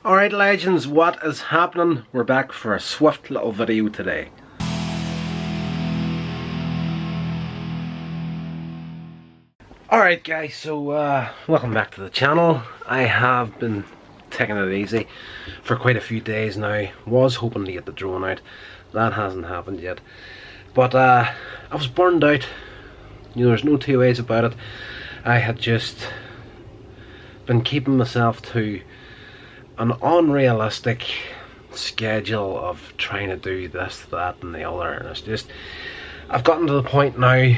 Alright legends, what is happening? We're back for a swift little video today. Alright guys, so welcome back to the channel. I have been taking it easy for quite a few days now. Was hoping to get the drone out. That hasn't happened yet. But I was burned out. You know, there's no two ways about it. I had just been keeping myself to an unrealistic schedule of trying to do this, that and the other, and it's just, I've gotten to the point now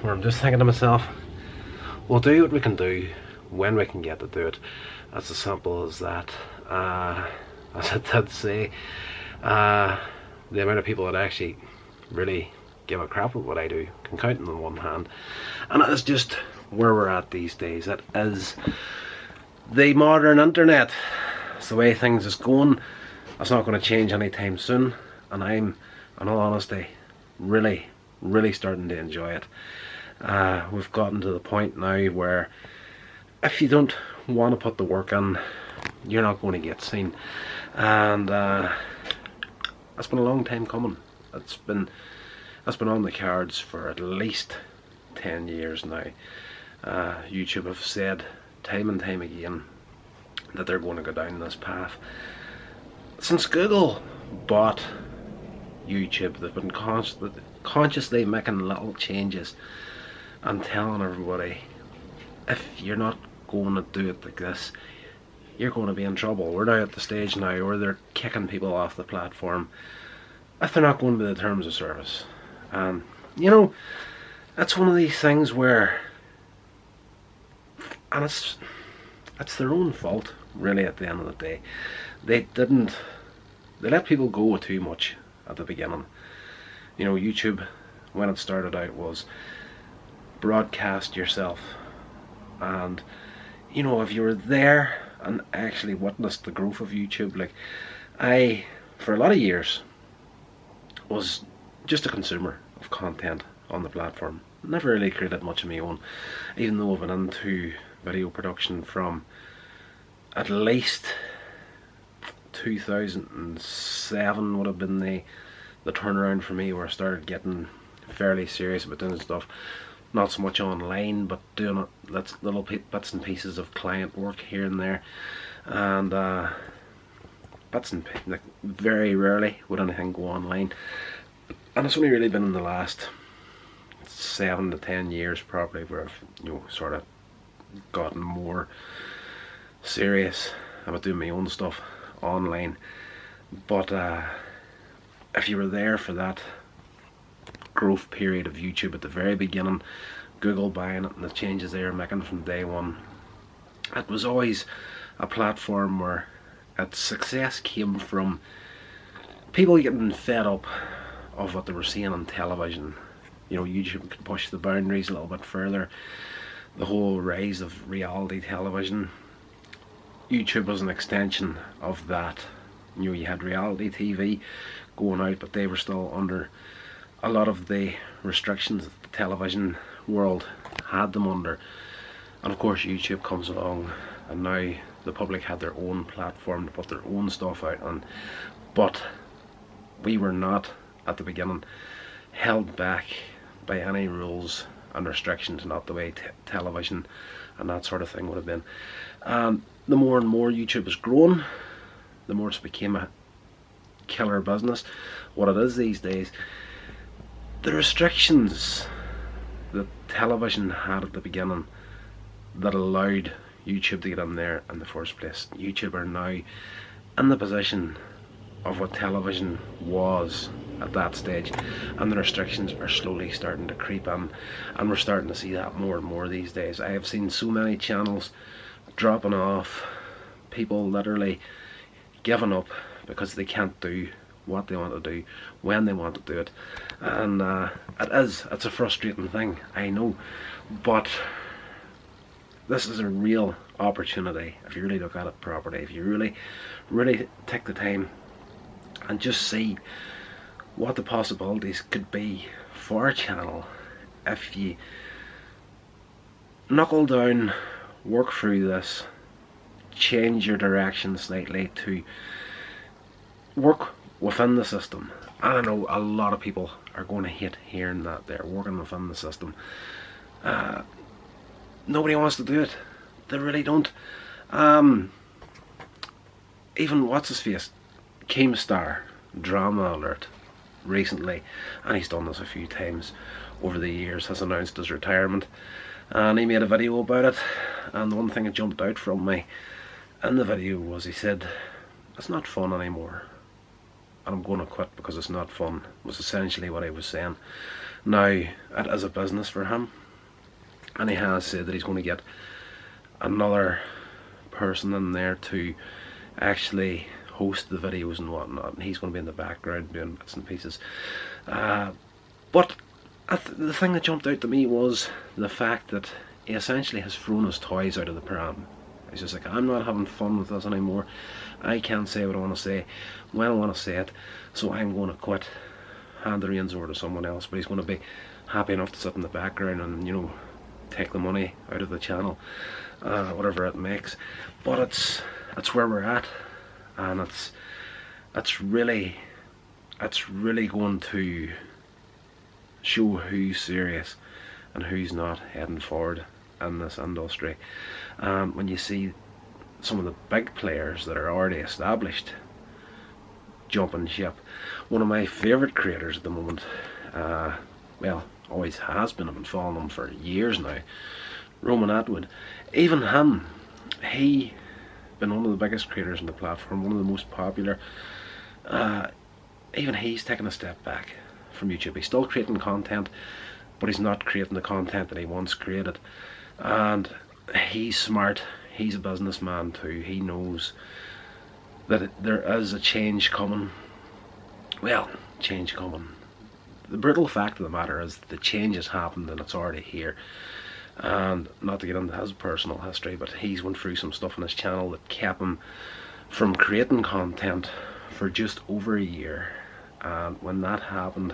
where I'm just thinking to myself, we'll do what we can do when we can get to do it. That's as simple as that. As I did say, the amount of people that actually really give a crap at what I do can count on one hand, and it's just where we're at these days. It is the modern internet. It's the way things is going. It's not going to change anytime soon, and I'm, in all honesty, really starting to enjoy it. We've gotten to the point now where if you don't want to put the work in, you're not going to get seen, and it's been a long time coming. It's been on the cards for at least 10 years now. YouTube have said time and time again that they're going to go down this path. Since Google bought YouTube, they've been consciously making little changes and telling everybody, if you're not going to do it like this, you're going to be in trouble. We're now at the stage now where they're kicking people off the platform if they're not going by the terms of service. And you know, that's one of these things where, and it's their own fault really at the end of the day. They let people go too much at the beginning. You know, YouTube, when it started out, was broadcast yourself, and you know, if you were there and actually witnessed the growth of YouTube, like I, for a lot of years, was just a consumer of content on the platform. Never really created much of my own, even though I've been into video production from at least 2007 would have been the turnaround for me, where I started getting fairly serious about doing stuff. Not so much online, but doing little bits and pieces of client work here and there, and like very rarely would anything go online. And it's only really been in the last 7 to 10 years probably where I've, you know, sort of gotten more serious about doing my own stuff online. But if you were there for that growth period of YouTube at the very beginning, Google buying it and the changes they were making from day one, it was always a platform where its success came from people getting fed up of what they were seeing on television. You know, YouTube could push the boundaries a little bit further. The whole rise of reality television, YouTube was an extension of that. You know, you had reality TV going out, but they were still under a lot of the restrictions that the television world had them under. And of course YouTube comes along, and now the public had their own platform to put their own stuff out on. But we were not, at the beginning, held back by any rules and restrictions, not the way television and that sort of thing would have been. The more and more YouTube has grown, the more it's became a killer business. What it is these days, the restrictions that television had at the beginning that allowed YouTube to get in there in the first place, YouTube are now in the position of what television was at that stage, and the restrictions are slowly starting to creep in, and we're starting to see that more and more these days. I have seen so many channels dropping off, people literally giving up because they can't do what they want to do when they want to do it, and it's a frustrating thing, I know, but this is a real opportunity if you really look at it properly, if you really take the time and just see what the possibilities could be for a channel if you knuckle down, work through this, change your direction slightly, to work within the system. I know a lot of people are going to hate hearing that they're working within the system. Nobody wants to do it. They really don't. Even what's his face, Keemstar, Drama Alert, recently, and he's done this a few times over the years, has announced his retirement, and he made a video about it. And the one thing that jumped out from me in the video was he said, "It's not fun anymore, and I'm going to quit because it's not fun," was essentially what he was saying. Now, it is a business for him, and he has said that he's going to get another person in there to actually host the videos and whatnot, and he's going to be in the background doing bits and pieces. But the thing that jumped out to me was the fact that he essentially has thrown his toys out of the pram. He's just like, "I'm not having fun with this anymore. I can't say what I want to say when I want to say it, so I'm going to quit, hand the reins over to someone else." But he's going to be happy enough to sit in the background and, you know, take the money out of the channel, whatever it makes. But it's where we're at, and it's really going to show who's serious and who's not heading forward in this industry. When you see some of the big players that are already established jumping ship, one of my favourite creators at the moment, well, always has been, I've been following him for years now, Roman Atwood. Even him, he been one of the biggest creators on the platform, one of the most popular. Even he's taken a step back from YouTube. He's still creating content, but he's not creating the content that he once created. And he's smart, he's a businessman too. He knows that there is a change coming. Well, change coming. The brutal fact of the matter is the change has happened and it's already here. And not to get into his personal history, but he's went through some stuff on his channel that kept him from creating content for just over a year. And when that happened,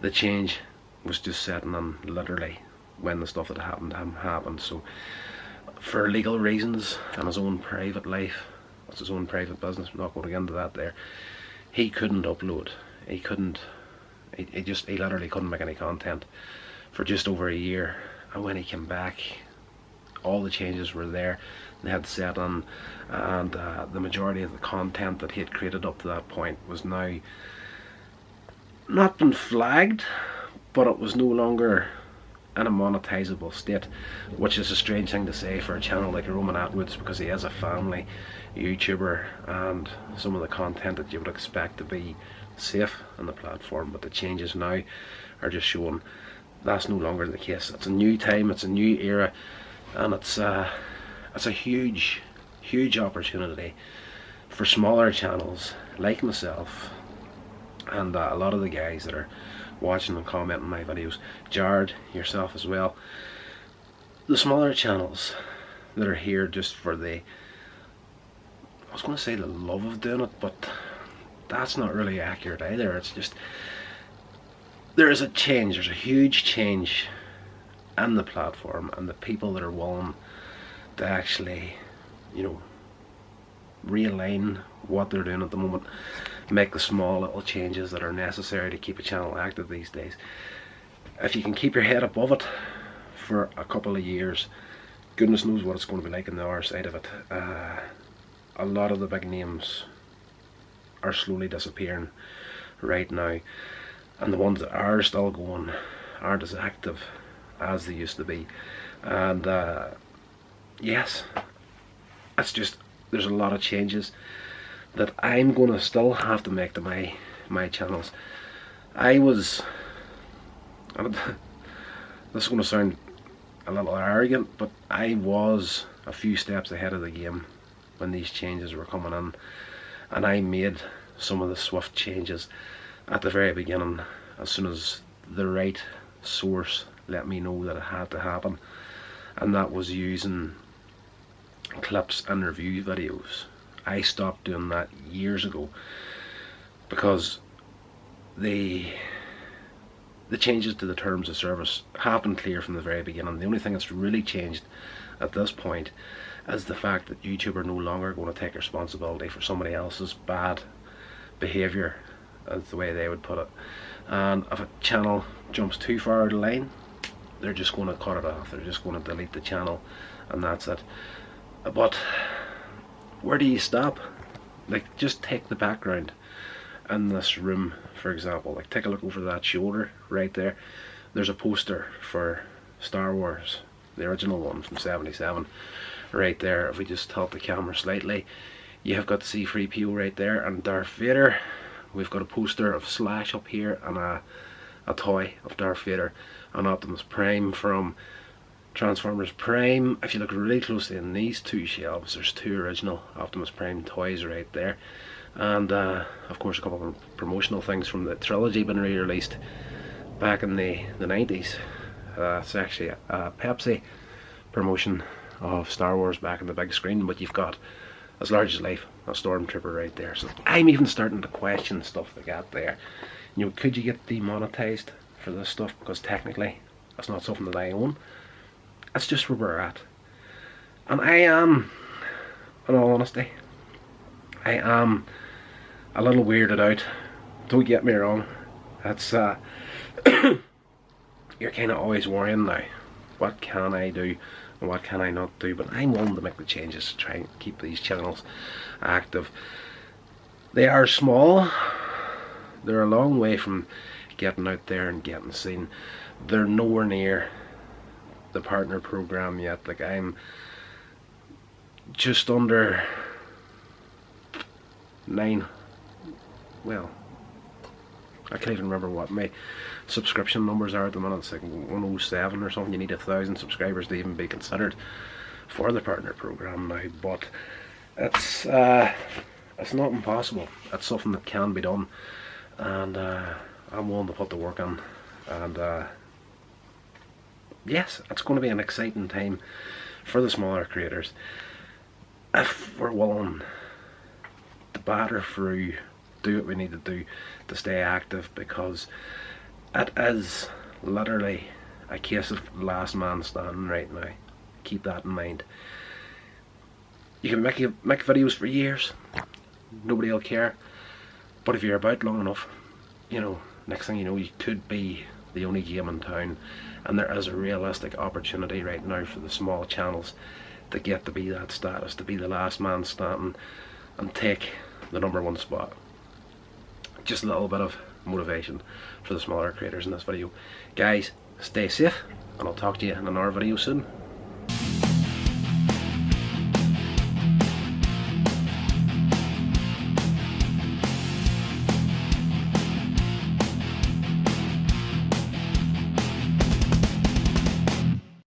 the change was just setting in literally when the stuff that happened to him happened. So for legal reasons and his own private life, it's his own private business, I'm not going to get into that there, he couldn't upload. He literally couldn't make any content for just over a year. And when he came back, all the changes were there. They had set in, and the majority of the content that he had created up to that point was now not been flagged, but it was no longer in a monetizable state, which is a strange thing to say for a channel like Roman Atwood's, because he is a family YouTuber and some of the content that you would expect to be safe on the platform. But the changes now are just showing that's no longer the case. It's a new time, it's a new era, and it's a huge opportunity for smaller channels like myself and a lot of the guys that are watching and commenting my videos, Jared, yourself as well. The smaller channels that are here just for the, I was going to say the love of doing it, but that's not really accurate either. It's just, there is a change, there's a huge change in the platform, and the people that are willing to actually, you know, realign what they're doing at the moment, make the small little changes that are necessary to keep a channel active these days. If you can keep your head above it for a couple of years, goodness knows what it's going to be like on the other side of it. A lot of the big names are slowly disappearing right now, and the ones that are still going aren't as active as they used to be. And yes, it's just, there's a lot of changes that I'm going to still have to make to my channels. This is going to sound a little arrogant, but I was a few steps ahead of the game when these changes were coming in, and I made some of the swift changes at the very beginning as soon as the right source let me know that it had to happen, and that was using clips and review videos. I stopped doing that years ago because the changes to the terms of service happened clear from the very beginning. The only thing that's really changed at this point is the fact that YouTube are no longer going to take responsibility for somebody else's bad behaviour, as the way they would put it. And if a channel jumps too far out of line, they're just going to cut it off. They're just going to delete the channel, and that's it. But where do you stop? Like, just take the background in this room, for example. Like, take a look over that shoulder right there. There's a poster for Star Wars, the original one from '77, right there. If we just tilt the camera slightly, you have got C-3PO right there, and Darth Vader. We've got a poster of Slash up here, and a toy of Darth Vader, and Optimus Prime from Transformers Prime. If you look really closely in these two shelves, there's two original Optimus Prime toys right there, and of course a couple of promotional things from the trilogy been re-released back in the 90s. It's actually a Pepsi promotion of Star Wars back in the big screen, but you've got as large as life a Stormtrooper right there. So I'm even starting to question stuff like that there. You know, could you get demonetized for this stuff? Because technically that's not something that I own. That's just where we're at. And I am, in all honesty, I am a little weirded out. Don't get me wrong. That's you're kind of always worrying now, what can I do and what can I not do? But I'm willing to make the changes to try and keep these channels active. They are small. They're a long way from getting out there and getting seen. They're nowhere near the partner program yet. Like, I'm just under 9, well, I can't even remember what my subscription numbers are at the minute. It's like 107 or something. You need 1,000 subscribers to even be considered for the partner program now. But it's not impossible. It's something that can be done, and I'm willing to put the work in. And yes, it's going to be an exciting time for the smaller creators if we're willing to batter through, do what we need to do to stay active, because it is literally a case of last man standing right now. Keep that in mind. You can make videos for years, nobody will care, but if you're about long enough, you know, next thing you know, you could be the only game in town. And there is a realistic opportunity right now for the small channels to get to be that status, to be the last man standing and take the #1 spot. Just a little bit of motivation for the smaller creators in this video. Guys, stay safe, and I'll talk to you in another video soon.